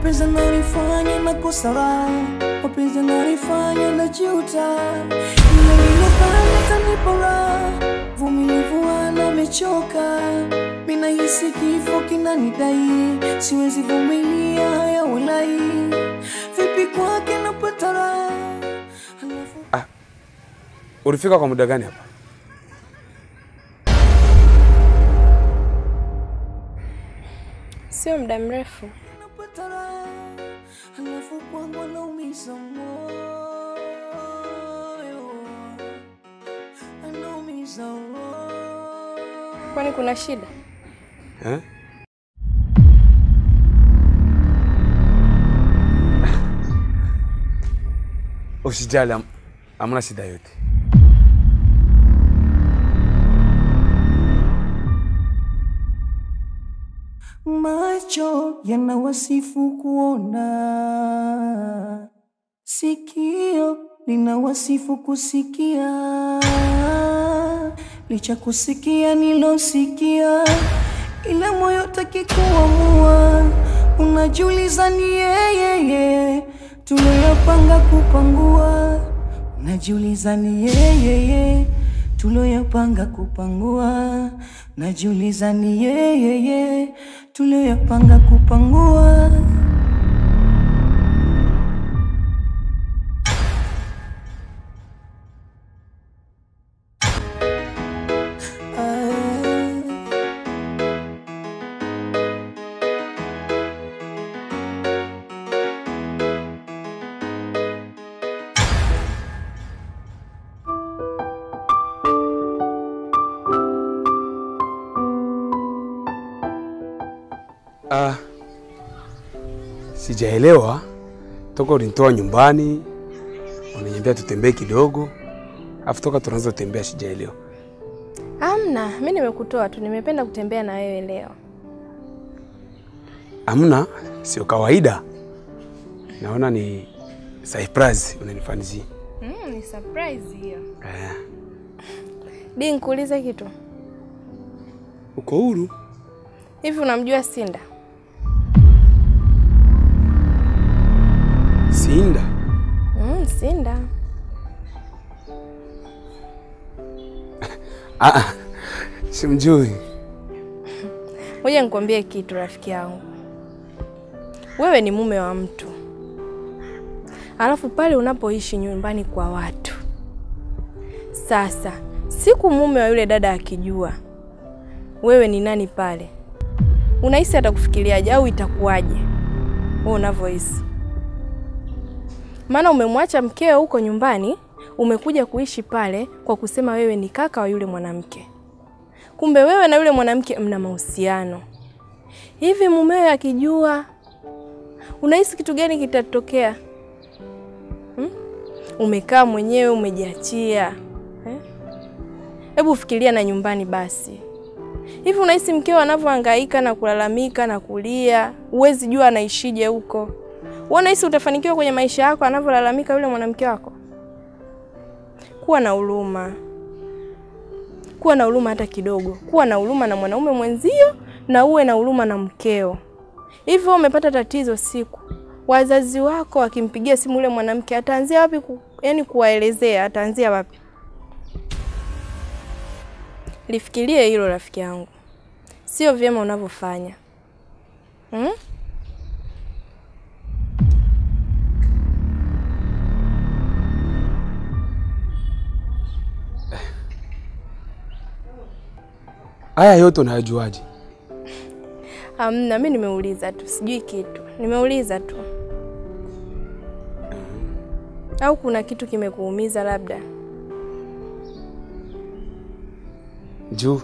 mapenzi yananifanya nakosa raha, mapenzi yananifanya najuta. Yule nilofanya atanipa raha, vumilivu amechoka. Mimi nahisi kifo kinanidai, siwezi vumilia haya walai. Vipi kwake napata raha? Ulifika kwa muda gani hapa? Sio muda mrefu. Kwani kuna shida? Usijali, hamna shida yote. Macho yanawasifu kuona, sikio linawasifu kusikia. Licha kusikia nilosikia, ila moyo taki kuamua. Unajiuliza ni yeye tuliyopanga kupangua. Unajiuliza ni yeye tuliyopanga kupangua. Najiuliza ni yeye tuliyopanga kupangua. Sijaelewa. Toka ulinitoa nyumbani, unaniambia tutembee kidogo, afu toka tunaanza kutembea sijaelewa. Hamna, mimi nimekutoa tu, nimependa kutembea na wewe leo. Hamna, sio kawaida. Naona ni surprise unanifanyia. Ni surprise hiyo. Di, nikuulize kitu. Uko huru? Hivi unamjua Sinda? Sinda? Sinda. Simjui. Ngoja nikwambie kitu rafiki yangu. Wewe ni mume wa mtu. Alafu pale unapoishi nyumbani kwa watu. Sasa, siku mume wa yule dada akijua wewe ni nani pale, unahisi atakufikiriaje au itakuwaje wewe unavyohisi? Maana umemwacha mkeo huko nyumbani, umekuja kuishi pale kwa kusema wewe ni kaka wa yule mwanamke. Kumbe wewe na yule mwanamke mna mahusiano. Hivi mumewe akijua, unahisi kitu gani kitatokea? Umekaa mwenyewe umejiachia. Hebu fikiria na nyumbani basi. Hivi unahisi mkeo anavyohangaika na kulalamika na kulia, uwezi jua anaishije huko? Unahisi utafanikiwa kwenye maisha yako anavyolalamika yule mwanamke wako? Kuwa na huruma. Kuwa na huruma hata kidogo. Kuwa na huruma na mwanaume mwenzio na uwe na huruma na mkeo. Hivi umepata tatizo siku, wazazi wako wakimpigia simu yule mwanamke ataanzia wapi kuwaelezea, ataanzia wapi? Lifikirie hilo rafiki yangu. Sio vyema unavyofanya. Haya yote unayajuaje? Hamna, mimi nimeuliza tu, sijui kitu. Nimeuliza tu. Au kuna kitu kimekuumiza labda? Juu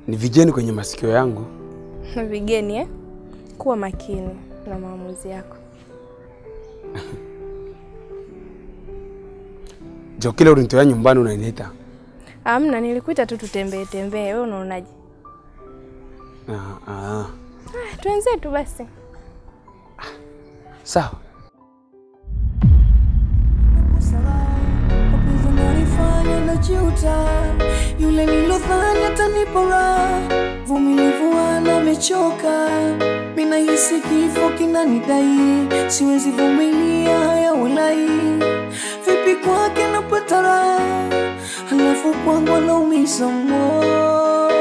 ni vigeni kwenye masikio yangu. Vigeni Kuwa makini na maamuzi yako. Jo, kile ulinitoa nyumbani unanileta. Hamna, nilikuita tu tutembee tembee. Wewe unaonaje? Tuanze tu basi. Sawa. Yule nilodhani atanipa raha, vumilivu amechoka. Mina hisi kifo kinanidai, siwezi vumilia haya walai. Vipi kwake napata raha, halafu kwangu anaumiza moyo.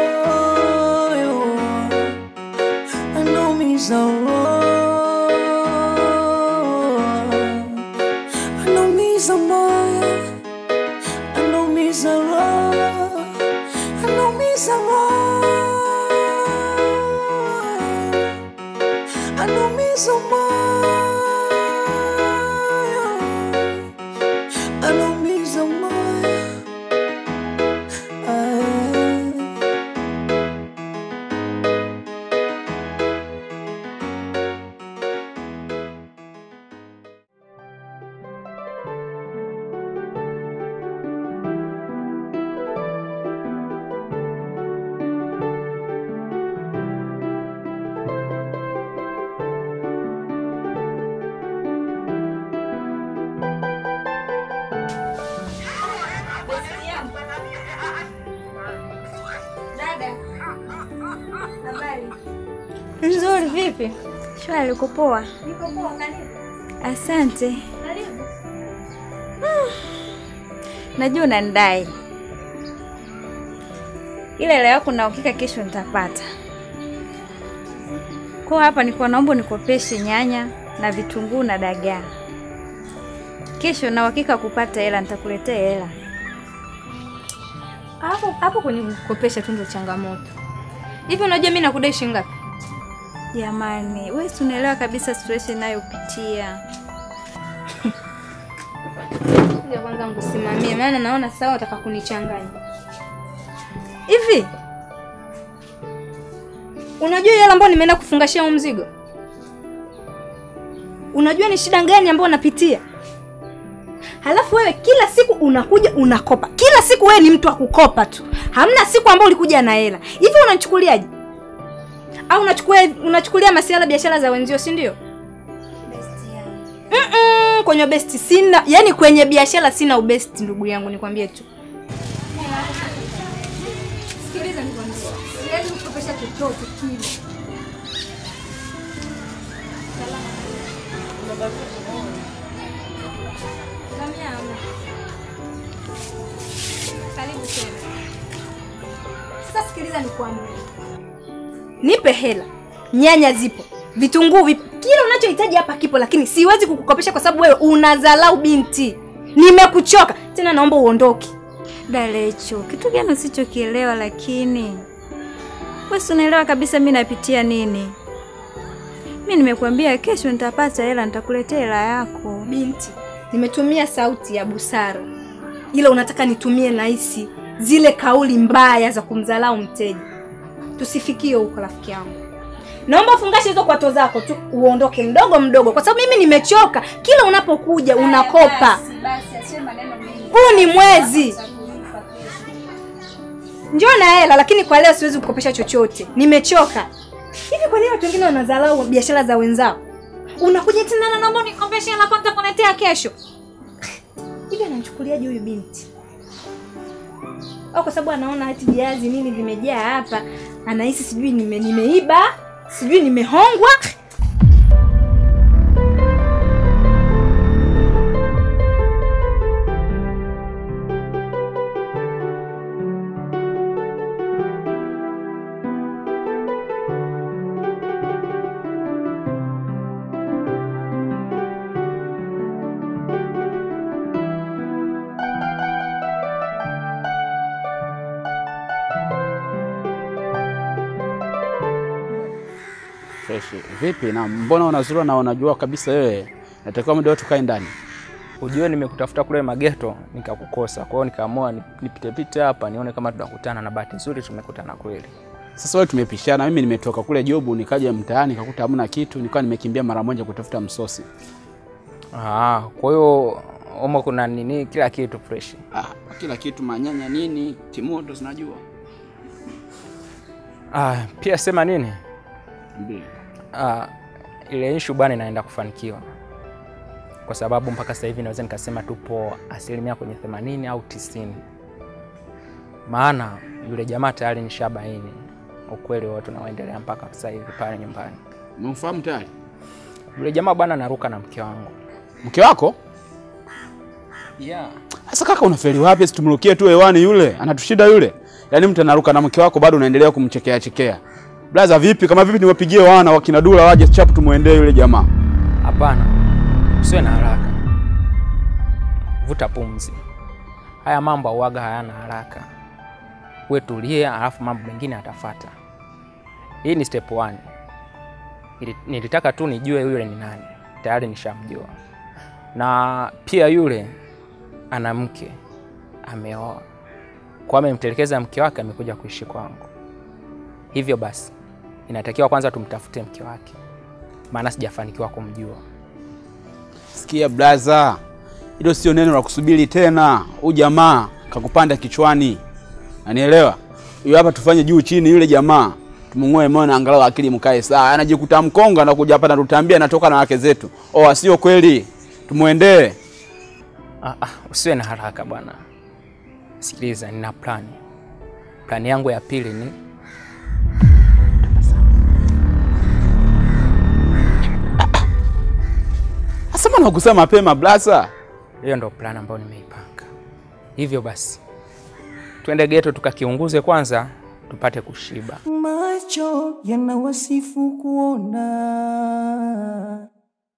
Anaumiza roho, anaumiza moyo, anaumiza roho, anaumiza roho, anaumiza moyo, anaumiza moyo. Nzuri vipi? Shwari, uko poa? Niko poa, karibu. Asante. Karibu. Najua unanidai. Ile hela yako na uhakika kesho nitapata. Kwa hapa niko naomba nikopeshe nyanya na vitunguu na dagaa. Kesho na uhakika kupata hela, nitakuletea hela. Hapo kwenye kukopesha tu ndio changamoto. Hivi unajua mimi nakudai shilingi ngapi? Jamani, wewe unaelewa kabisa situation ninayopitia. Ndio kwanza ngusimamie, maana naona sawa utaka kunichanganya. Hivi unajua yale ambayo nimeenda kufungashia huu mzigo? Unajua ni shida gani ambayo napitia? Halafu wewe kila siku unakuja unakopa. Kila siku wewe ni mtu wa kukopa tu. Hamna siku ambayo ulikuja na hela. Hivi unanichukuliaje? Au unachukulia masuala biashara za wenzio, si ndio? Best yangu. Kwenye best sina, yani kwenye biashara sina ubest ndugu yangu, nikwambie tu. Sikiliza nikwambie. Siwezi kukopesha chochote kile. Karibu tena. Sasa sikiliza nikwambie. Nipe hela. Nyanya zipo, vitunguu vipo. Kila unachohitaji hapa kipo, lakini siwezi kukukopesha kwa sababu wewe unadharau binti. Nimekuchoka. Tena naomba uondoke. Dalecho, kitu gani usichokielewa lakini? Wewe unaelewa kabisa mimi napitia nini? Mimi nimekuambia kesho nitapata hela, nitakuletea hela yako. Binti, nimetumia sauti ya busara. Ila unataka nitumie naisi zile kauli mbaya za kumdharau mteja. Tusifikie huko rafiki yangu. Naomba ufungashe hizo kwato zako tu uondoke mdogo mdogo kwa sababu mimi nimechoka. Kila unapokuja unakopa. Basi asema maneno mengi. Huu ni mwezi. Njoo na hela lakini kwa leo siwezi kukopesha chochote. Nimechoka. Hivi kwa nini watu wengine wanadharau biashara za wenzao? Unakuja tena na naomba nikopeshe hela kwanza kunetea kesho. Hivi ananichukuliaje huyu binti? Au kwa sababu anaona hati viazi nini vimejaa hapa, anahisi sijui nimeiba, sijui nimehongwa. Vipi na mbona unazurua na unajua kabisa wewe natakiwa muda wote ukae ndani? Ujue nimekutafuta kule mageto nikakukosa. Kwa hiyo nikaamua nipite hapa nione kama tunakutana, na bahati nzuri tumekutana kweli. Sasa wewe tumepishana, mimi nimetoka kule jobu nikaja mtaani nikakuta hamna kitu, nikawa nimekimbia mara moja kutafuta msosi. Kwa hiyo Omo kuna nini kila kitu fresh? Kila kitu, manyanya nini, timoto zinajua. Pia sema nini? Mbili. Ile issue bwana inaenda kufanikiwa. Kwa sababu mpaka sasa hivi naweza nikasema tupo asilimia kwenye 80 au 90. Maana yule jamaa tayari nishabaini ukweli wote unaoendelea mpaka sasa hivi pale nyumbani. Umemfahamu tayari? Yule jamaa bwana anaruka na mke wangu. Mke wako? Yeah. Sasa kaka unafeli wapi? Situmrukie tu hewani yule. Anatushida yule. Yaani mtu anaruka na mke wako bado unaendelea kumchekea. Blaza vipi? Kama vipi niwapigie wana wakina Dula waje chapu tumuendee yule jamaa. Hapana. Usiwe na haraka. Vuta pumzi. Haya mambo huaga hayana haraka. Wewe tulia, alafu mambo mengine yatafuata. Hii ni step 1. Nilitaka tu nijue yule ni nani. Tayari nishamjua. Na pia yule ana mke, ameoa. Kwa amemtelekeza mke wake amekuja kuishi kwangu. Hivyo basi inatakiwa kwanza tumtafute mke wake. Maana sijafanikiwa kumjua. Sikia blaza. Hilo sio neno la kusubiri tena. Huyu jamaa kakupanda kichwani. Unanielewa? Huyu hapa tufanye juu chini yule jamaa. Tumungoe moyo na angalau akili mkae sawa. Anajikuta mkonga na kuja hapa na tutambia anatoka na wake zetu. Oh, sio kweli. Tumuendee. Usiwe na haraka bwana. Sikiliza, nina plani. Plani yangu ya pili ni Asa mbona hukusema mapema blaza? hiyo ndo plani ambayo nimeipanga. Hivyo basi twende ghetto tukakiunguze kwanza tupate kushiba. Macho yanawasifu kuona,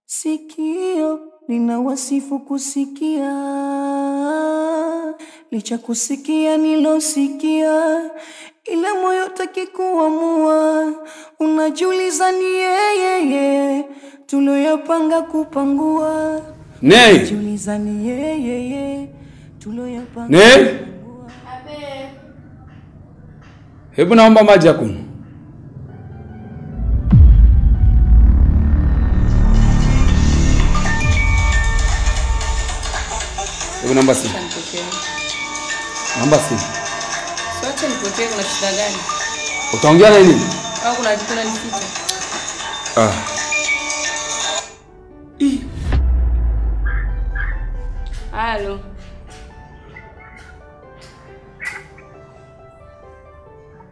sikio linawasifu kusikia, licha kusikia nilosikia, ila moyo taki kuamua. Unajiuliza ni yeye tuloyapanga kupangua. Nei! Unajiuliza ni yeye tuloyapanga. Nei! Hebu naomba maji ya kunywa. Hebu naomba simu. Naomba simu. Sasa nipokee, kuna shida gani? Utaongea na nini? Au kuna kitu unanificha? Halo.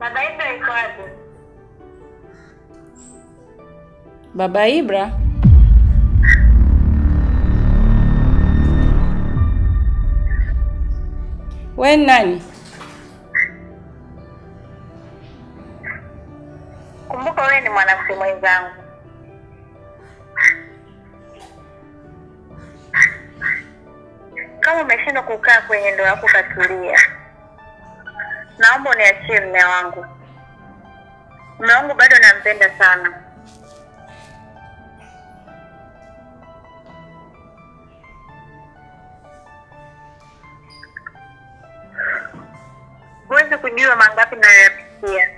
Baba Ibra yuko wapi? Baba Ibra? Wewe nani? Kumbuka wewe ni mwanamke mwenzangu. Kama umeshindwa kukaa kwenye ndoa yako katulia, naomba uniachie mume wangu. Mume wangu bado nampenda sana. Huwezi kujua mangapi nayoyapitia.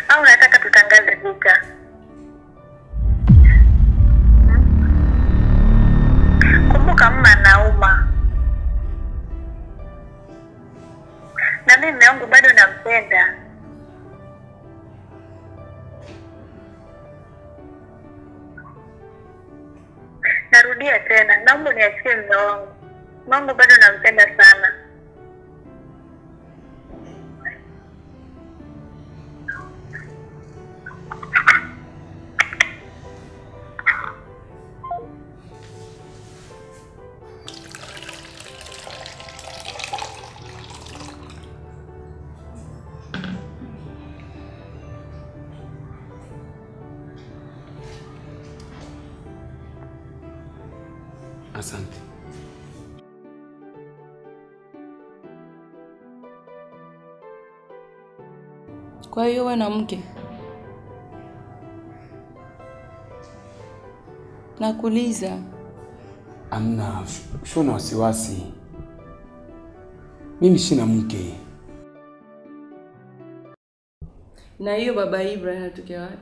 Au nataka tutangaze vita? Kumbuka mama anauma. Na mimi mume wangu bado nampenda. Narudia tena, naomba niachie mume wangu. Mume wangu bado nampenda sana. Asante. Kwa hiyo wewe na mke? Nakuuliza. Amna, shona wasiwasi. Mimi sina mke. Na hiyo Baba Ibra anatokea wapi?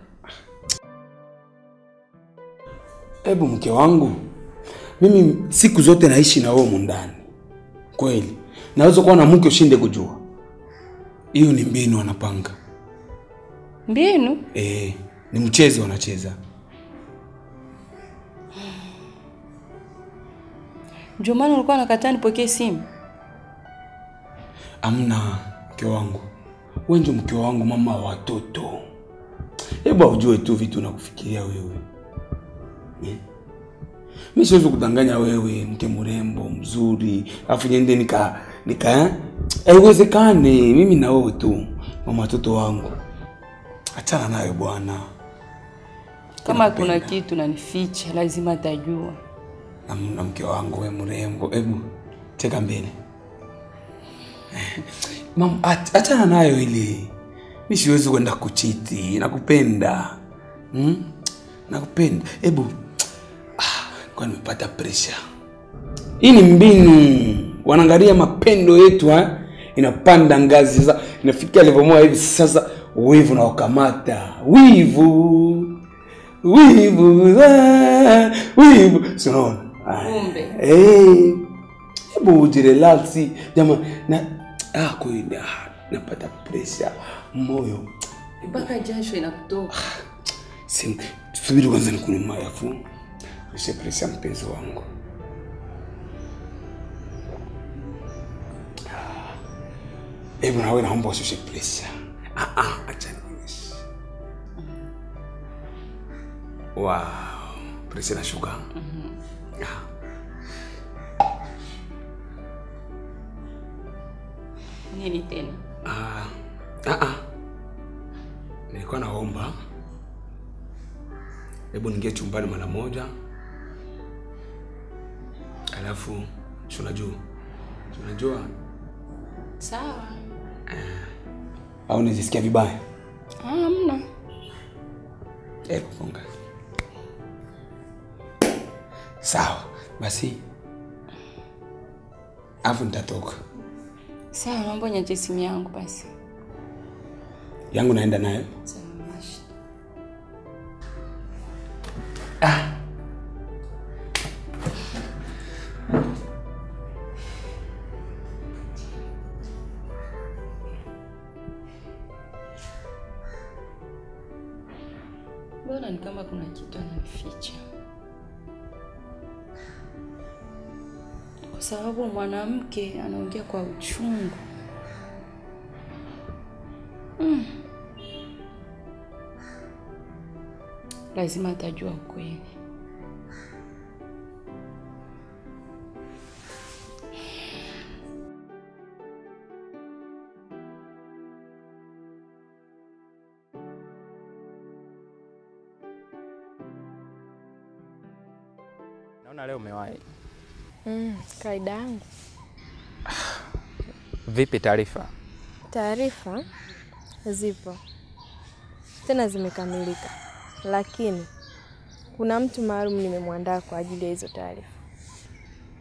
Hebu mke wangu, mimi siku zote naishi na wewe mundani. Kweli, naweza kuwa na mke ushinde kujua. Hiyo ni mbinu wanapanga. Mbinu? Ni mchezo wanacheza. Ndio maana ulikuwa unakataa nipokee simu? Amna, mke wangu. wewe ndio mke wangu, mama wa watoto. Hebu ujue tu vitu nakufikiria wewe. Mimi siwezi kudanganya wewe, mke mrembo, mzuri, afu niende nika haiwezekani. Mimi na wewe tu, mama watoto wangu. Achana nayo bwana. Kama kuna kitu nanificha, lazima atajua. Na mke wangu wewe mrembo, hebu cheka mbele. Mama, achana nayo ile. Mimi siwezi kwenda kuchiti, nakupenda. Nakupenda. Hebu kwa nimepata pressure. Hii ni mbinu. Wanaangalia mapendo yetu inapanda ngazi sasa, inafikia level moja hivi sasa wivu na ukamata. Wivu. Si unaona? Kumbe. Hebu ujirelax jamaa na kwenda napata pressure moyo. Mpaka jasho inakutoka. Subiri kwanza nikunywe maji afu. Ushe pressure mpenzi wangu. Hebu nawe naomba ushe pressure. Acha nionyeshe. Wow, pressure nashuka. Nini tena? Nilikuwa naomba hebu ningie chumbani mara moja. Alafu unajua? Sawa. Au nijisikia vibaya? Hamna. Funga. Sawa. Basi. Afu nitatoka. Sawa, naomba niache simu yangu basi. Yangu naenda nayo. Sawa, mashi. Mbona ni kama kuna kitu ananificha? Kwa sababu mwanamke anaongea kwa uchungu. Lazima atajua ukweli. Naona leo umewahi. Kaida yangu. Vipi taarifa? Taarifa zipo. Tena zimekamilika. Lakini kuna mtu maalum nimemwandaa kwa ajili ya hizo taarifa.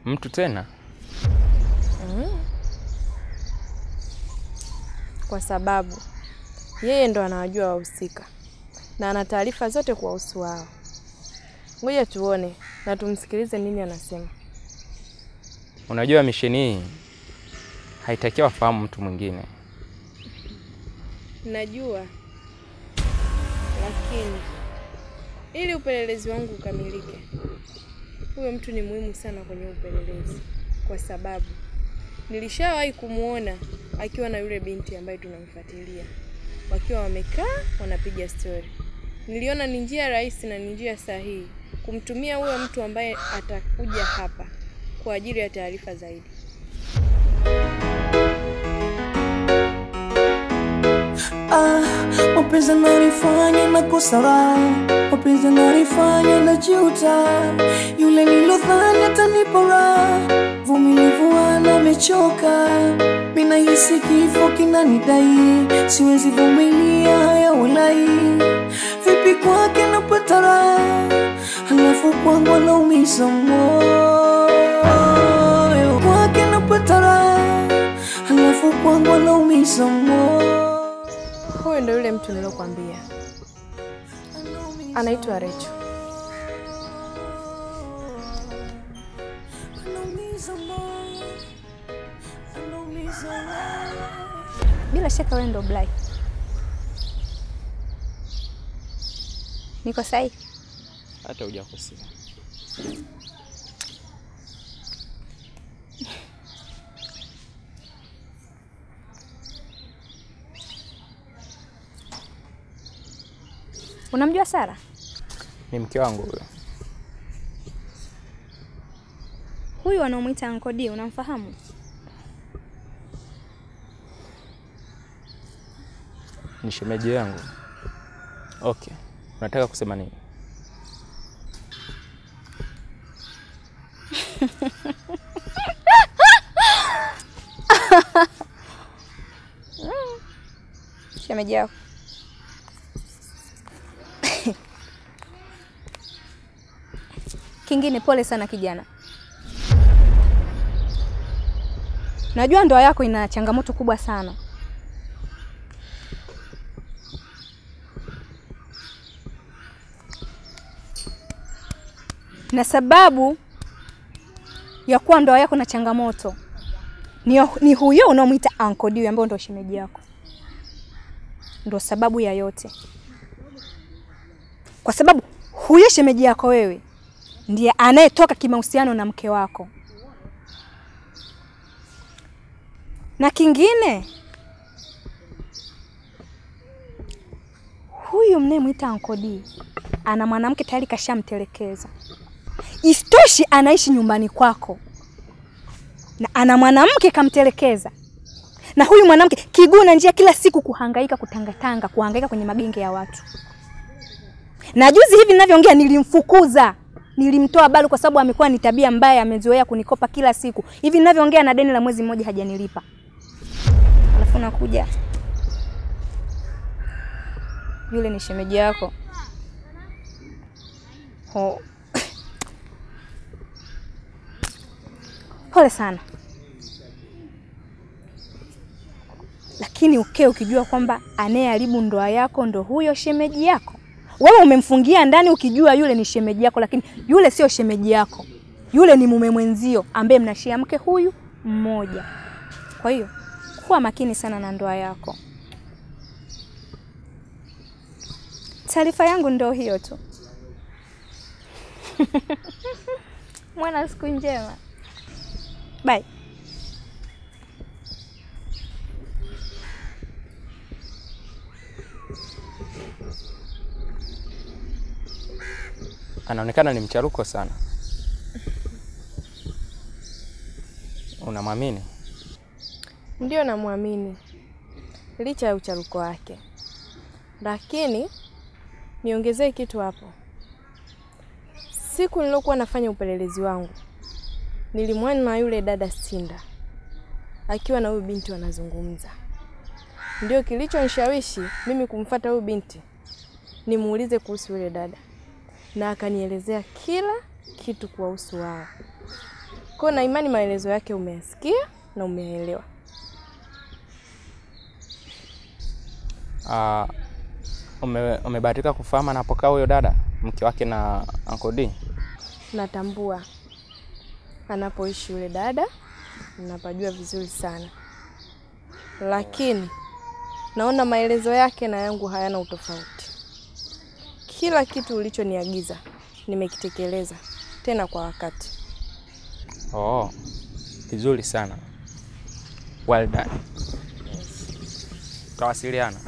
Mtu tena? Kwa sababu yeye ndo anawajua wahusika na ana taarifa zote kuwahusu wao. Ngoja tuone na tumsikilize nini anasema. Unajua misheni hii haitakiwa fahamu mtu mwingine. Najua. Lakini ili upelelezi wangu ukamilike, huyo mtu ni muhimu sana kwenye upelelezi, kwa sababu nilishawahi kumuona akiwa na yule binti ambaye tunamfuatilia. Wakiwa wamekaa wanapiga story. Niliona ni njia rahisi na ni njia sahihi kumtumia huyo mtu ambaye atakuja hapa kwa ajili ya taarifa zaidi. Mapenzi yananifanya nakosa raha, mapenzi yananifanya najuta. Yule nilodhani atanipa raha, vumilivu amechoka. Mimi nahisi kifo kinanidai, siwezi vumilia haya walai. Vipi kwake napata raha, halafu kwangu anaumiza moyo. Kwake napata raha, halafu kwangu anaumiza moyo. Huyo ndio yule mtu nilokuambia. Anaitwa Recho. Bila shaka wewe ndo Blai. Niko sahihi? Hata hujakosea. Unamjua Sara? Ni mke wangu huyo. Huyu anaomuita Uncle D, unamfahamu? Ni shemeji yangu. Okay. Unataka kusema nini? Shemeji yako. Kingine, pole sana kijana. Najua ndoa yako ina changamoto kubwa sana. Na sababu ya kuwa ndoa yako na changamoto ni huyo unaomuita Uncle D ambaye ndo shemeji yako. Ndo sababu ya yote. Kwa sababu huyo shemeji yako wewe ndiye anayetoka kimahusiano na mke wako. Na kingine, huyu mnayemuita Uncle D ana mwanamke tayari kashamtelekeza. Isitoshe anaishi nyumbani kwako. Na ana mwanamke kamtelekeza. Na huyu mwanamke kiguu na njia kila siku kuhangaika kutangatanga, kuhangaika kwenye magenge ya watu. Na juzi hivi ninavyoongea nilimfukuza. Nilimtoa balu kwa sababu amekuwa ni tabia mbaya, amezoea kunikopa kila siku. Hivi ninavyoongea na deni la mwezi mmoja hajanilipa. Alafu nakuja. Yule ni shemeji yako. Oh. Pole sana. Lakini ukijua kwamba anayeharibu ndoa yako ndo huyo shemeji yako. Wewe umemfungia ndani ukijua yule ni shemeji yako, lakini yule sio shemeji yako. Yule ni mume mwenzio ambaye mnashia mke huyu mmoja. Kwa hiyo kuwa makini sana na ndoa yako. Taarifa yangu ndio hiyo tu. Mwana siku njema. Bye. Anaonekana ni mcharuko sana. Unamwamini? Ndio namwamini. Licha ya ucharuko wake. Lakini niongezee kitu hapo. Siku nilokuwa nafanya upelelezi wangu, nilimwona na yule dada Sinda akiwa na huyu binti wanazungumza. Ndio kilichonishawishi mimi kumfuata huyu binti nimuulize kuhusu yule dada. Na akanielezea kila kitu kuhusu wao. Kwa na imani maelezo yake umeyasikia na umeelewa. Umebahatika kufahamu anapokaa huyo dada, mke wake na Uncle D? Natambua anapoishi yule dada, napajua vizuri sana. Lakini naona maelezo yake na yangu hayana utofauti. Kila kitu ulichoniagiza nimekitekeleza, tena kwa wakati. Oh, vizuri sana. Well done. Tawasiliana.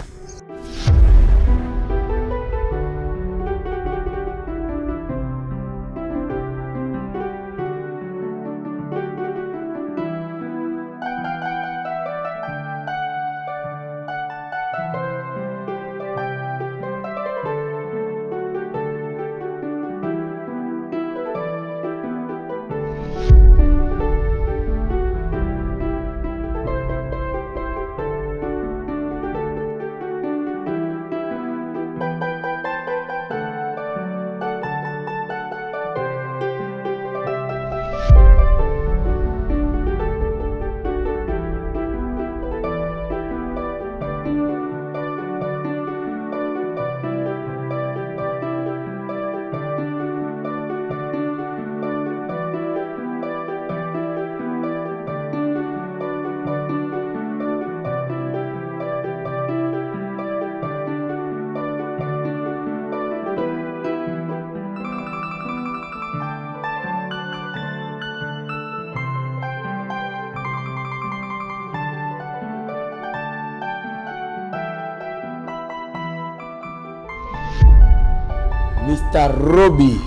Mr. Robbie.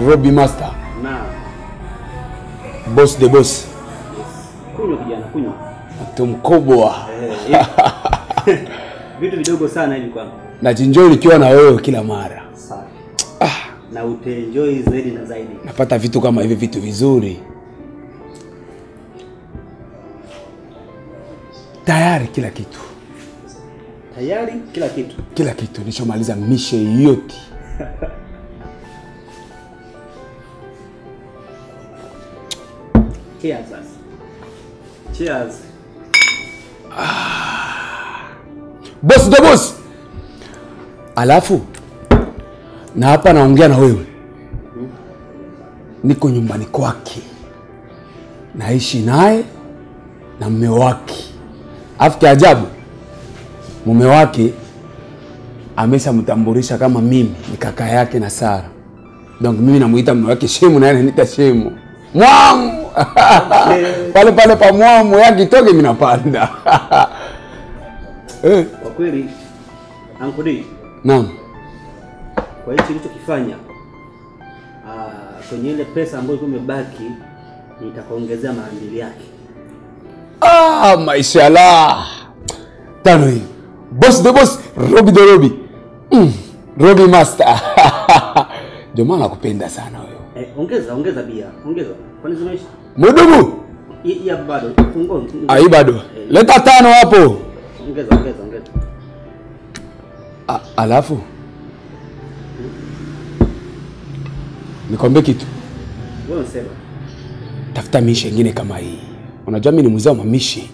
Robbie Master. Na. Boss the boss. Kunywa kijana, kunywa. Mtu mkubwa. Vitu vidogo sana hivi kwangu. Najinjoy nikiwa na wewe kila mara. Sawa. Na utaenjoy zaidi na zaidi. Napata vitu kama hivi, vitu vizuri. Tayari kila kitu. Tayari kila kitu. Kila kitu nishomaliza mishe yote. Cheers. Cheers. Boss the boss. Alafu na hapa naongea na wewe. Niko nyumbani kwake. Naishi naye na mume wake. After ajabu mume wake ameshamtambulisha kama mimi ni kaka yake na Sara. Donc mimi namuita mume wake Shemu na yeye ananiita Shemu. Mwamu. Pale pale pa mwamu yake toke mimi napanda. Kwa kweli Uncle D. Naam. Kwa hiyo kilichokifanya kwenye ile pesa ambayo imebaki nitakuongezea mara 2 yake. Mashallah. Tano hii. Boss the boss, Robbie the Robbie. Robbie Master. Jamaa nakupenda sana wewe. Ongeza bia. Ongeza. Kwani zimeisha? Mhudumu. Ya bado. Fungua. Hii bado. Leta 5 hapo. Ongeza. Alafu nikwambie kitu. Wewe unasema tafuta mishi nyingine kama hii. Unajua mimi ni mzee wa mamishi.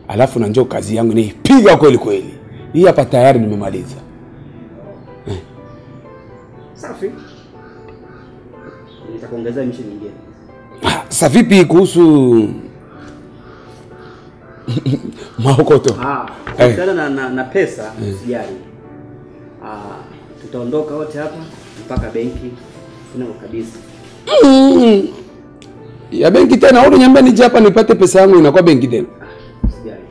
Alafu na njoo kazi yangu ni piga kweli kweli. Hii hapa tayari nimemaliza. Safi. Nitakuongezea mishi nyingine. Sasa vipi kuhusu maokoto? Kuhusiana na pesa sijali. Tutaondoka wote hapa mpaka benki tunao kabisa. Ya benki tena au niambia nije hapa nipate pesa yangu inakuwa benki tena? Sijali.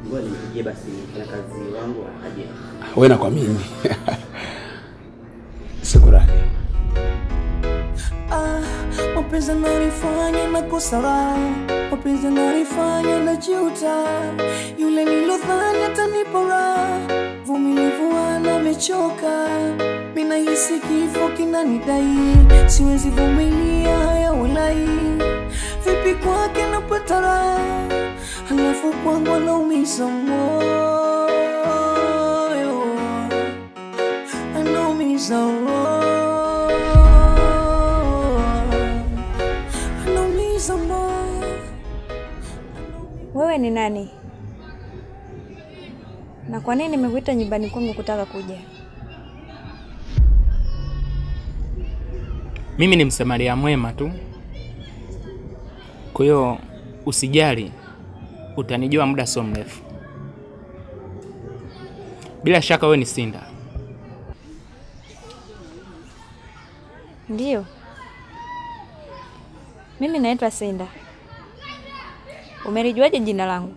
Ngoja nipigie basi na kazi wangu aje. Wewe na kwa mimi. Shukrani. Mapenzi yananifanya nakosa raha, mapenzi yananifanya najuta. Yule nilodhani atanipa raha, vumilivu amechoka. Mimi nahisi kifo kinanidai, siwezi vumilia haya walai. Vipi kwake napata raha, halafu kwangu anaumiza moyo, anaumiza moyo. Wewe ni nani? Na kwa nini nimekuita nyumbani kwangu kutaka kuja? Mimi ni msamaria mwema tu. Kwa hiyo usijali, utanijua muda sio mrefu. Bila shaka wewe ni Sinda. Ndio. Mimi naitwa Sinda. Umelijuaje jina langu?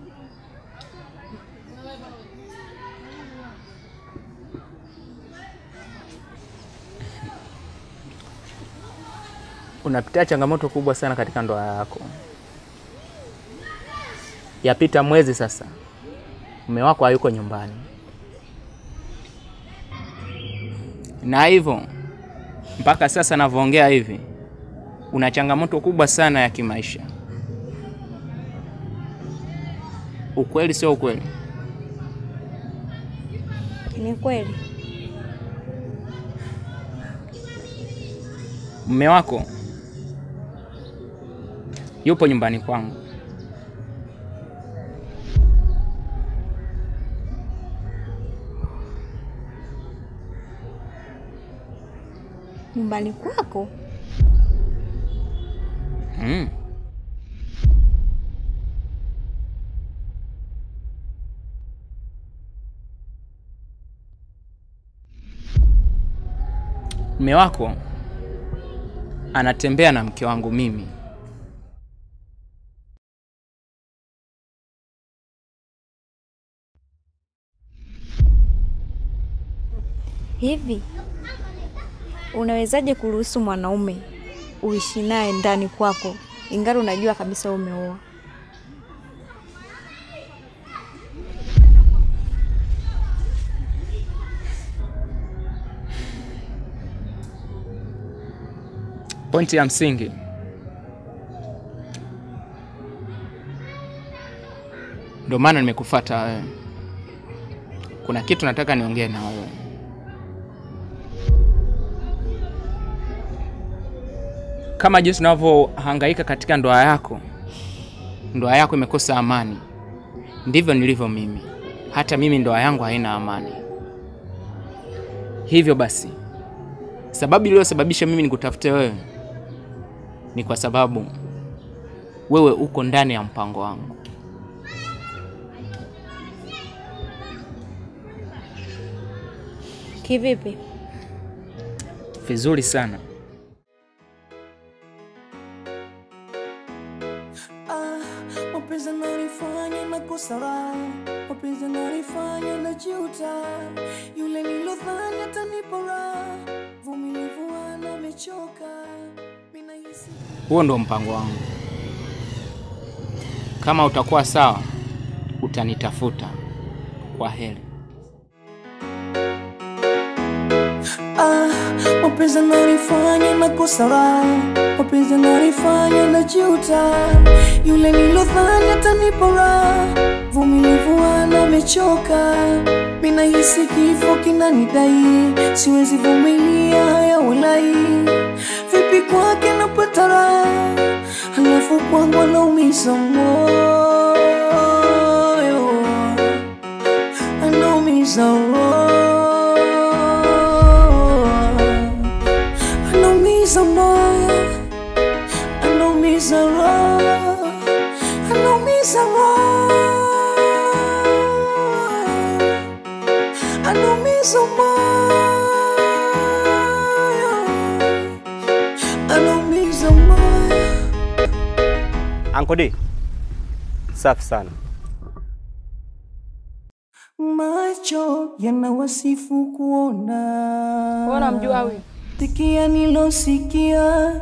Unapitia changamoto kubwa sana katika ndoa yako. Yapita mwezi sasa. Mume wako hayuko nyumbani. Na hivyo mpaka sasa ninavyoongea hivi una changamoto kubwa sana ya kimaisha. Ukweli sio ukweli? Ni kweli. Mume wako yupo nyumbani kwangu. Nyumbani kwako? Mume wako anatembea na mke wangu mimi. Hivi Unawezaje kuruhusu mwanaume uishi naye ndani kwako ingali unajua kabisa umeoa? Pointi ya msingi, ndio maana nimekufuata wewe. Kuna kitu nataka niongee na wewe. Kama jinsi unavyohangaika katika ndoa yako imekosa amani, ndivyo nilivyo mimi. Hata mimi ndoa yangu haina amani. Hivyo basi, sababu iliyosababisha mimi nikutafute wewe ni kwa sababu wewe uko ndani ya mpango wangu. Kivipi? Vizuri sana. Mapenzi yananifanya nakosa raha, mapenzi yananifanya najuta, yule nilodhani atanipa raha, vumilivu amechoka, mimi nahisi. Huo ndio mpango wangu. Kama utakuwa sawa, utanitafuta. Kwa heri. Mapenzi yananifanya nakosa raha, mapenzi yananifanya najuta, yule nilodhani atanipa raha, vumilivu amechoka, mimi nahisi kifo kinanidai, siwezi vumilia haya walai, vipi kwake napata raha, halafu kwangu anaumiza moyo, anaumiza moyo. Uncle D. Safi sana. Macho yanawasifu kuona. Unamjua huyu? Sikia nilosikia,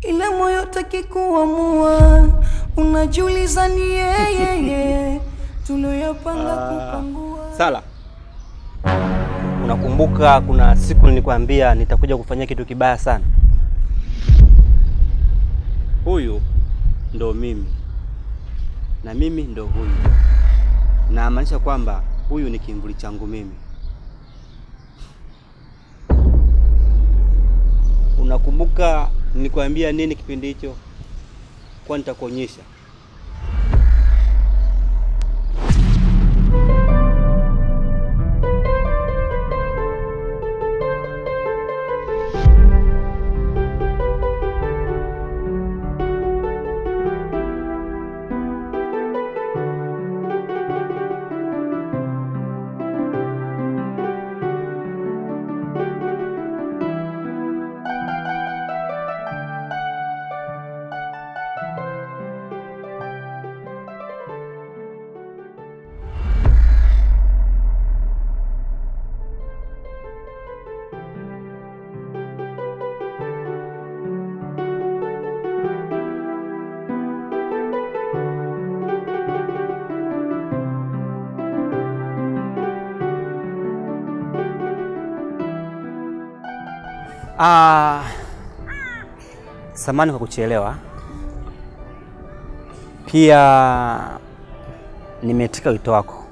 ila moyo taki kuamua. Unajiuliza ni yeye tuliyopanga kupangua. Sala. Unakumbuka kuna siku nilikwambia nitakuja kufanya kitu kibaya sana? Huyu ndo mimi. Na mimi ndo huyu. Na maanisha kwamba huyu ni kimvuli changu mimi. Unakumbuka nilikwambia nini kipindi hicho? Kwa nitakuonyesha. Samahani kwa kuchelewa. Pia nimetika wito wako.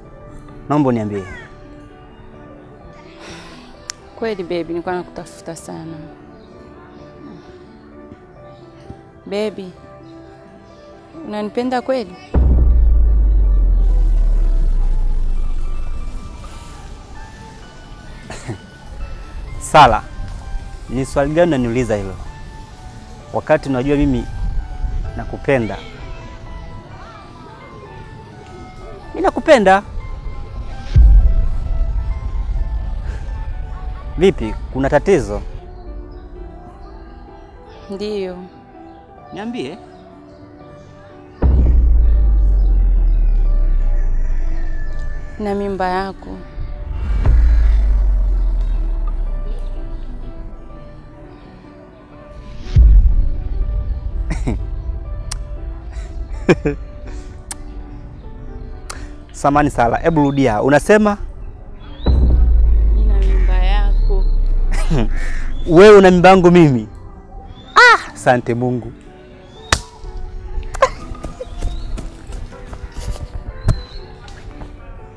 Naomba uniambie. Kweli baby, nilikuwa nakutafuta sana. Baby, unanipenda kweli? Sala, ni swali gani unaniuliza hilo? Wakati unajua mimi nakupenda. Mimi nakupenda. Vipi, kuna tatizo? Ndiyo. Niambie. Na mimba yako. Samani Sala, hebu rudia. Unasema nina mimba yako. wewe una mimba yangu mimi? Asante Mungu.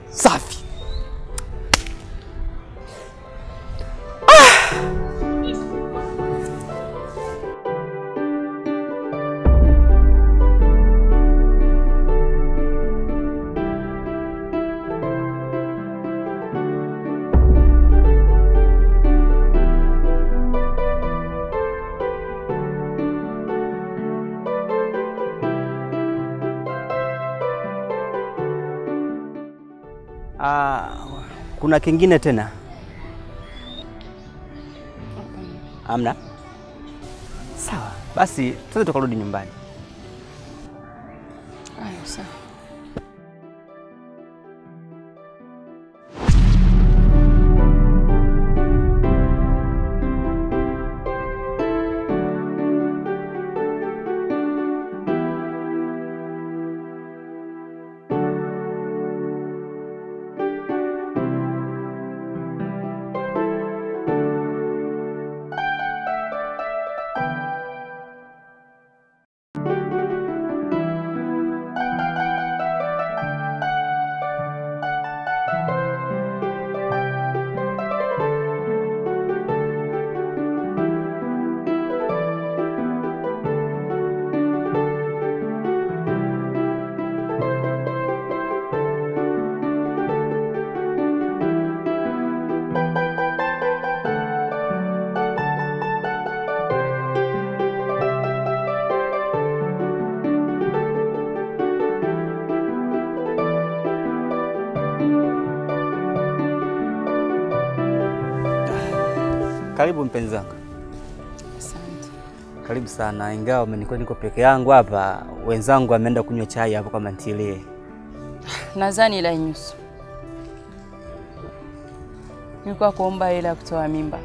Safi. Kuna kingine tena? Amna? Sawa. Basi tuende tukarudi nyumbani. Ayo sawa. Karibu mpenzi wangu. Asante. Karibu sana. Ingawa niko peke yangu hapa, wenzangu wameenda kunywa chai hapo kama ntilie. Nadhani la nyuso. Nilikuwa kuomba hela kutoa mimba.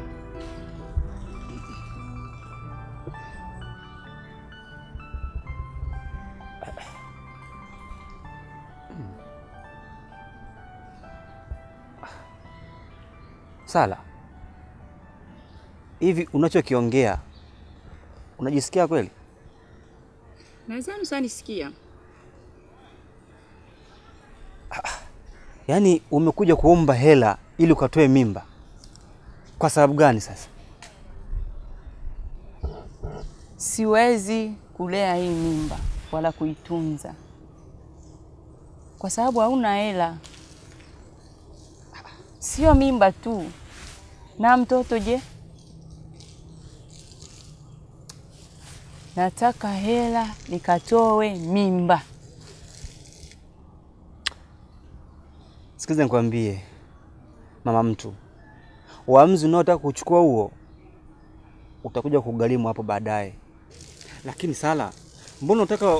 Sala. Hivi unachokiongea unajisikia kweli? Nadhani sana nisikia. Yaani umekuja kuomba hela ili ukatoe mimba. Kwa sababu gani sasa? Siwezi kulea hii mimba wala kuitunza. Kwa sababu hauna hela. Sio mimba tu. Na mtoto je? Nataka hela nikatoe mimba. Sikiza nikwambie, mama mtu. Uamuzi unaotaka kuchukua huo utakuja kugharimu hapo baadaye. Lakini Sala, mbona unataka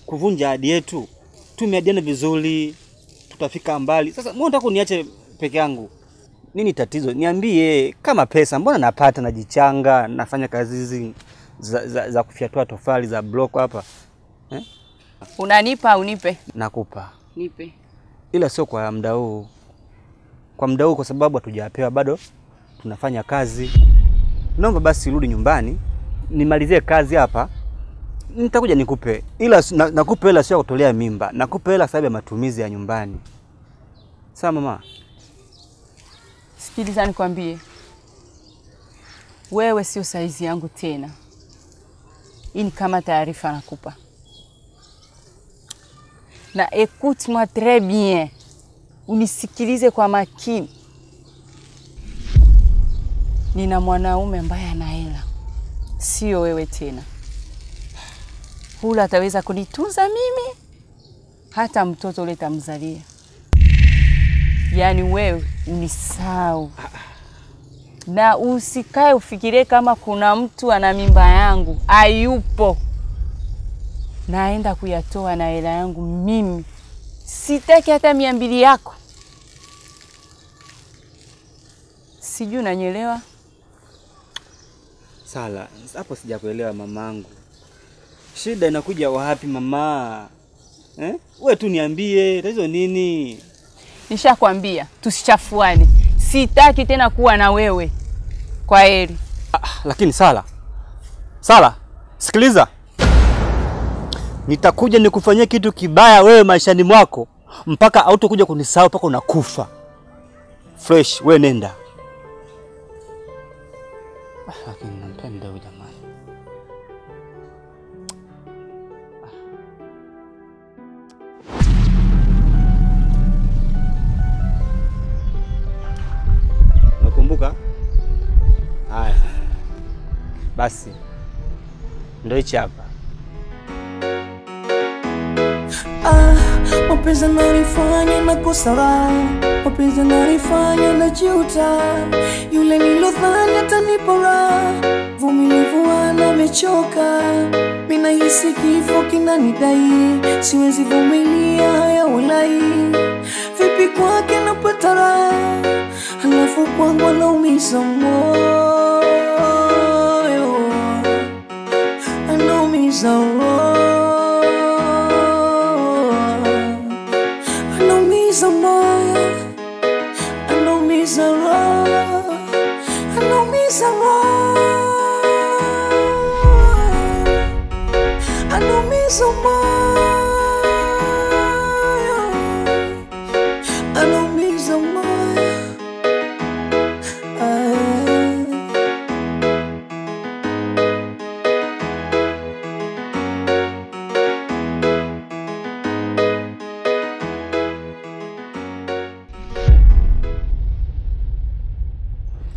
kuvunja ahadi yetu? Tumeadiana vizuri, tutafika mbali. Sasa mbona unataka uniache peke yangu? Nini tatizo? Niambie, kama pesa mbona napata, najichanga, nafanya kazi hizi za kufyatua tofali za block hapa. Unanipa unipe? Nakupa. Nipe. Ila sio kwa muda huu. Kwa muda huu kwa sababu hatujapewa bado, tunafanya kazi. Naomba basi rudi nyumbani, nimalizie kazi hapa. Nitakuja nikupe. Ila nakupa hela sio kutolea mimba. Nakupa hela sababu ya matumizi ya nyumbani. Sawa mama? Sikiliza nikwambie. Wewe sio saizi yangu tena. Hii ni kama taarifa nakupa. Na écoute-moi très bien. Unisikilize kwa makini. Nina mwanaume ambaye ana hela. Sio wewe tena. Hula ataweza kunitunza mimi. Hata mtoto ule tamzalia. Yaani wewe unisahau. Na usikae ufikirie kama kuna mtu ana mimba yangu. Hayupo. Naenda kuyatoa na hela yangu mimi. Sitaki hata 200 yako. Sijui unanielewa? Sala, hapo sijakuelewa mamangu. Shida inakuja wapi mama? Wewe tu niambie, tatizo nini? Nishakwambia tusichafuane. Sitaki tena kuwa na wewe. Kwa heri. Lakini Sala, sikiliza. Nitakuja nikufanyia kitu kibaya wewe maishani mwako mpaka hautokuja kunisahau mpaka unakufa. Fresh, wewe nenda. Lakini nampenda huyu jamaa. Nakumbuka? Haya. Basi. Ndio hichi hapa. Mapenzi yananifanya nakosa raha, mapenzi yananifanya najuta. Yule nilodhani atanipa raha, vumilivu amechoka. Mimi nahisi kifo kinanidai, siwezi vumilia haya walai. Vipi kwake napata raha, halafu kwangu anaumiza moyo, anaumiza moyo.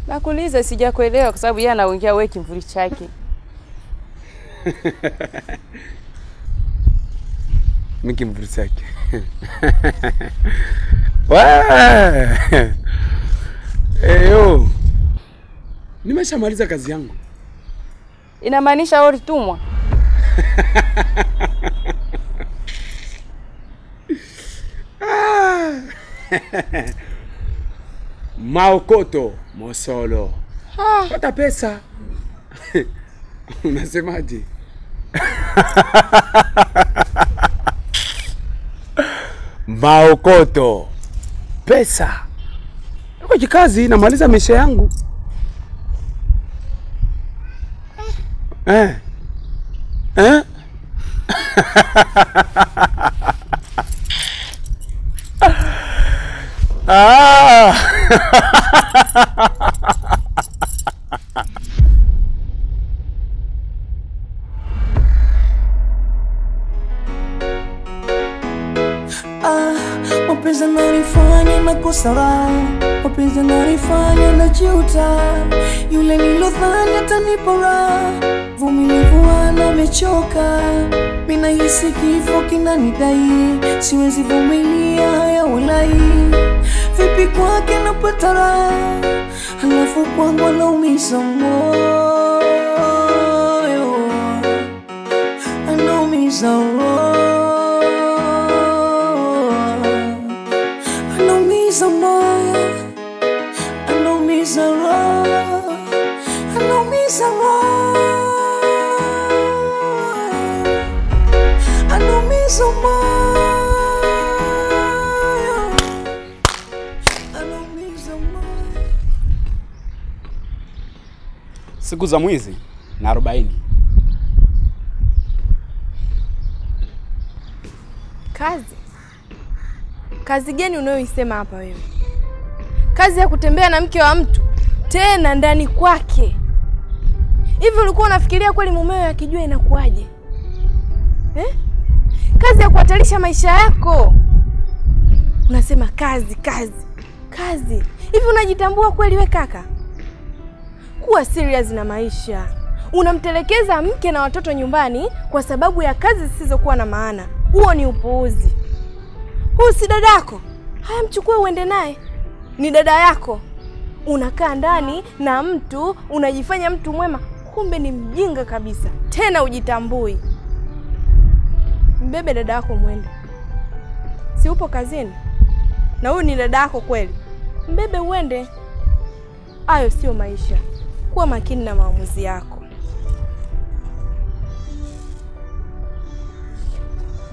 Nakuuliza sijakuelewa kwa sababu yeye anaongea wewe kimvuli chake. Mimi kimvuli chake. Eyo. Nimeshamaliza kazi yangu. Inamaanisha wewe ulitumwa? Maokoto Mosolo. Pata pesa. Unasemaje? Maokoto. Pesa. Kwa kazi namaliza maisha yangu. Mapenzi yananifanya nakosa raha, mapenzi yananifanya najuta. Yule nilodhani atanipa raha, vumilivu amechoka. Mimi nahisi kifo kinanidai, siwezi vumilia haya walai. Vipi kwake napata raha, halafu kwangu anaumiza moyo, anaumiza moyo. Siku za mwizi na 40. Kazi gani unayoisema hapa wewe? Kazi ya kutembea na mke wa mtu tena ndani kwake. Hivi ulikuwa unafikiria kweli mumeo akijua inakuaje? Kazi ya kuhatarisha maisha yako. Unasema kazi. Hivi unajitambua kweli we kaka? Kuwa serious na maisha. Unamtelekeza mke na watoto nyumbani kwa sababu ya kazi zisizokuwa na maana. Huo ni upuuzi. Huyu si dadako. Haya mchukue uende naye. Ni dada yako. Unakaa ndani na mtu, unajifanya mtu mwema, kumbe ni mjinga kabisa. Tena ujitambui. Mbebe dada yako mwende. Si upo kazini? Na huyu ni dada yako kweli? Mbebe uende. Hayo sio maisha. Kuwa makini na maamuzi yako.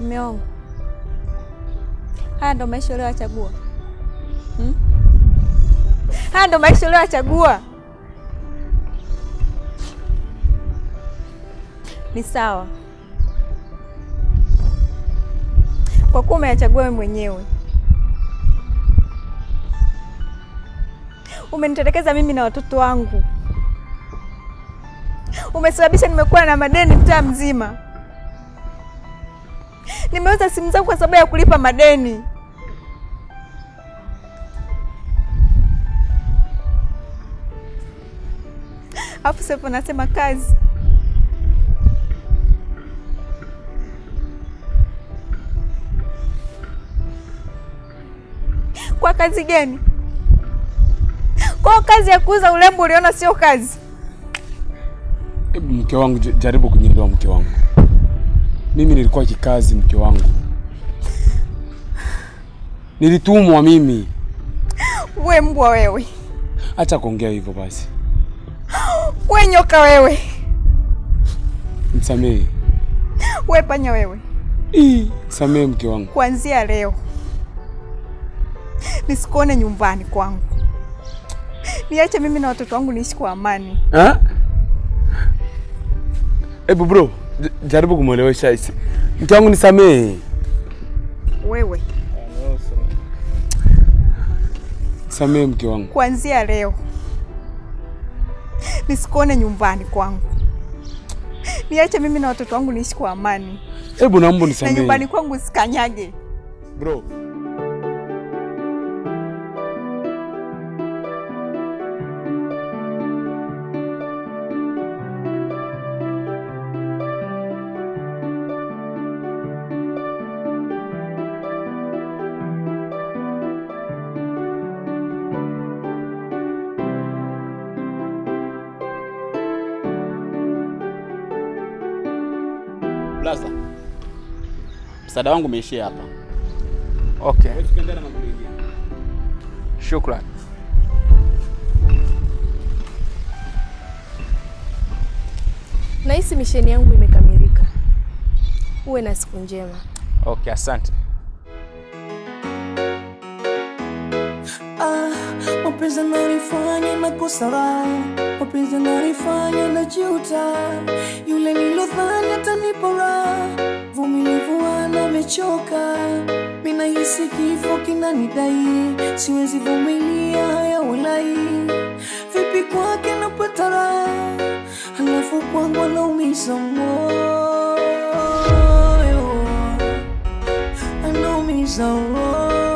Mume wangu, haya ndo maisha uliyochagua? Haya ndo maisha uliyochagua? Ni sawa, kwa kuwa umeyachagua wewe mwenyewe. Umenitelekeza mimi na watoto wangu. Umesababisha nimekuwa na madeni mtaa mzima. Nimeuza simu zangu kwa sababu ya kulipa madeni. Afu sasa nasema kazi. Kwa kazi gani? Kwa kazi ya kuuza urembo uliona sio kazi? Mke wangu, jaribu kunielewa mke wangu. Mimi nilikuwa kikazi mke wangu. Nilitumwa mimi. Wewe mbwa wewe. Acha kuongea hivyo basi. Wewe nyoka wewe. Nisamehe. Wewe panya wewe. Nisamehe mke wangu. Kuanzia leo nisikuone nyumbani kwangu. Niache mimi na watoto wangu niishi kwa amani. Bro, jaribu kumuelewesha hisi. Mke wangu nisamehe. Wewe. Nisamehe mke wangu. Kuanzia leo nisikuone nyumbani kwangu. Niache mimi na watoto wangu niishi kwa amani. Naomba nisamehe. Na nyumbani kwangu usikanyage. Bro. Blaza, msaada wangu umeishia hapa. Okay. Wewe tukaendelea na mambo mengine. Shukrani. Nahisi misheni yangu imekamilika. Uwe na siku njema. Okay, asante. Mapenzi yananifanya nakosa raha, mapenzi yananifanya najuta. Yule nilodhani atanipa raha, vumilivu amechoka. Mimi nahisi kifo kinanidai, siwezi vumilia haya walai. Vipi kwake napata raha, halafu kwangu anaumiza moyo, anaumiza moyo.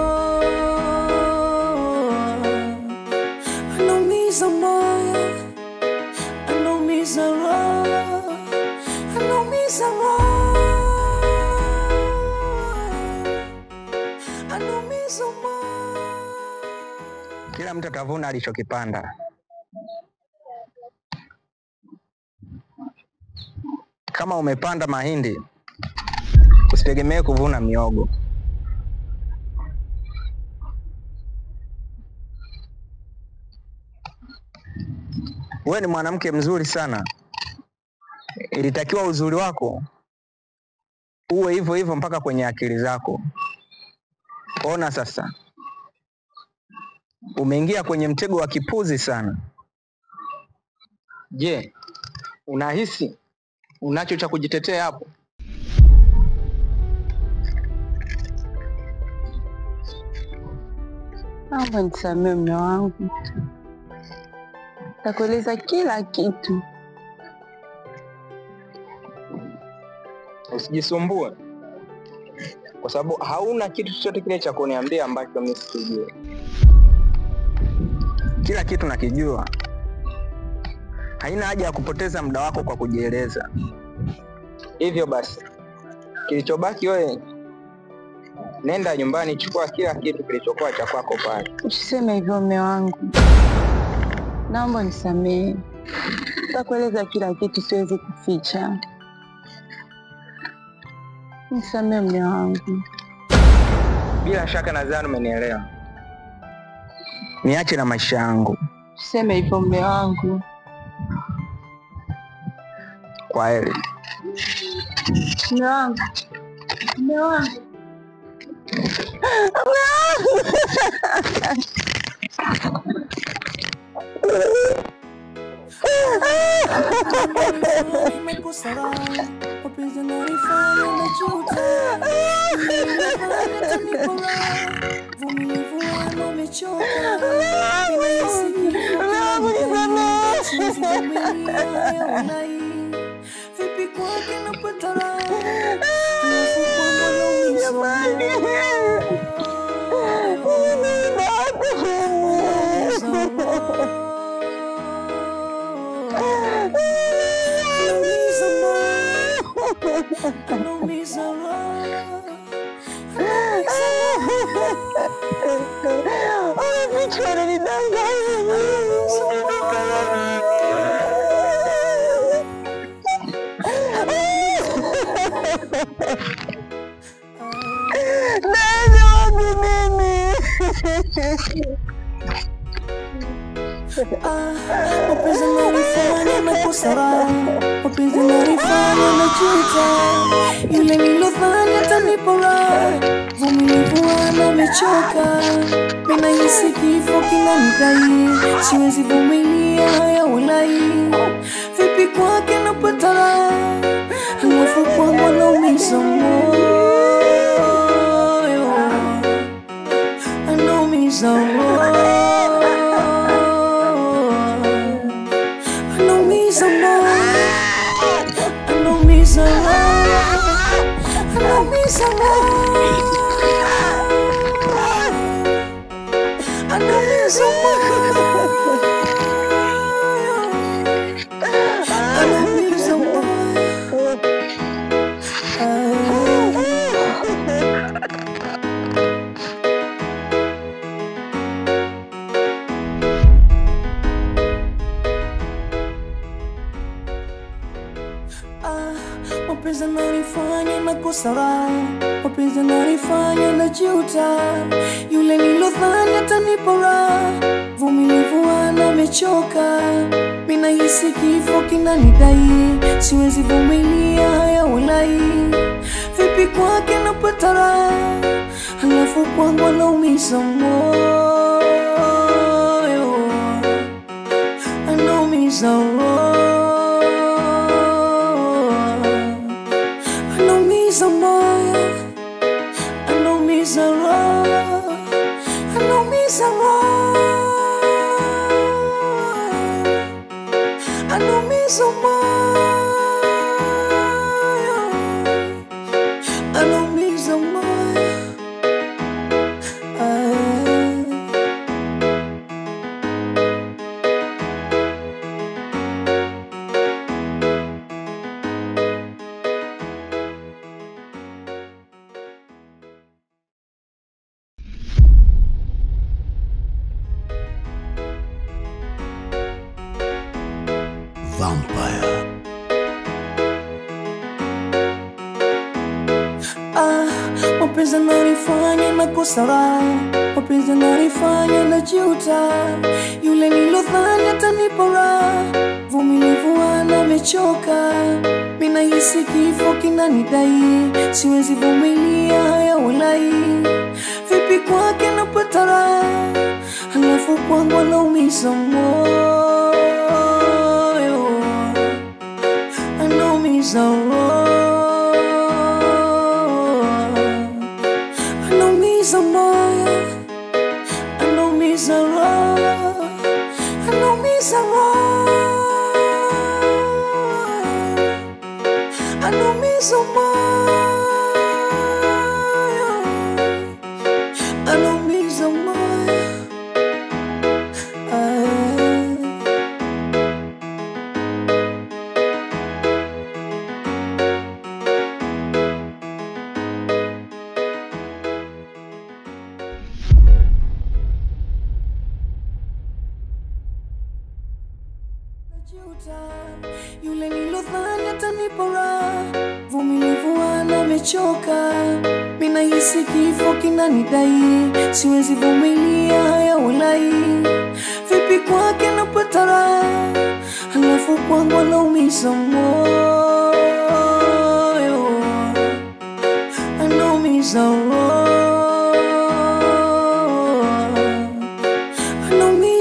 Kila mtu atavuna alichokipanda. Kama umepanda mahindi, usitegemee kuvuna miogo. Wewe ni mwanamke mzuri sana. Ilitakiwa uzuri wako uwe hivyo hivyo mpaka kwenye akili zako. Ona sasa, umeingia kwenye mtego wa kipuzi sana. Je, unahisi unacho cha kujitetea hapo? Naomba nisamehe mume wangu. Nitakueleza kila kitu. Usijisumbue, kwa sababu hauna kitu chochote kile cha kuniambia ambacho mimi sijui. Kila kitu nakijua. Haina haja ya kupoteza muda wako kwa kujieleza. Hivyo basi, kilichobaki wewe, nenda nyumbani, chukua kila kitu kilichokuwa cha kwako pale. Usiseme hivyo mume wangu. Naomba nisamehe. Nitakueleza kila kitu, siwezi kuficha. Nisamehe mume wangu. Bila shaka nadhani umenielewa. Niache na maisha yangu. Usiseme hivyo mume wangu. Kwaheri. Mume wangu. Mume wangu. Mapenzi yananifanya nakosa, mapenzi yananifanya najuta. Yule nilodhani atanipa raha, vumilivu wangu amechoka. Mimi nahisi kifo kinanidai, siwezi vumilia haya walai. Vipi kwake napata raha, halafu kwangu anaumiza moyo, anaumiza moyo. Mapenzi yananifanya nakosa raha, mapenzi yananifanya najuta. Yule nilodhani atanipa raha, vumilivu wangu amechoka. Mimi nahisi kifo kinanidai, siwezi vumilia haya walai. Vipi kwake napata raha, halafu kwangu anaumiza moyo, anaumiza moyo. Vampire. Mapenzi yananifanya nakosa raha, mapenzi yananifanya najuta. Yule nilodhani atanipa raha, vumilivu wangu amechoka. Mimi nahisi kifo kinanidai, siwezi vumilia haya walai. Vipi kwake napata raha, halafu kwangu anaumiza moyo, anaumiza moyo. Yule nilodhani atanipa raha, vumilivu wangu amechoka. Mimi nahisi kifo kinanidai, siwezi vumilia haya walai. Vipi kwake napata raha, halafu kwangu anaumiza moyo,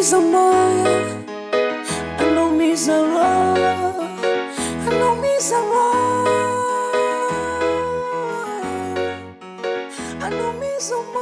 anaumiza moyo, anaumiza roho, anaumiza roho, anaumiza moyo.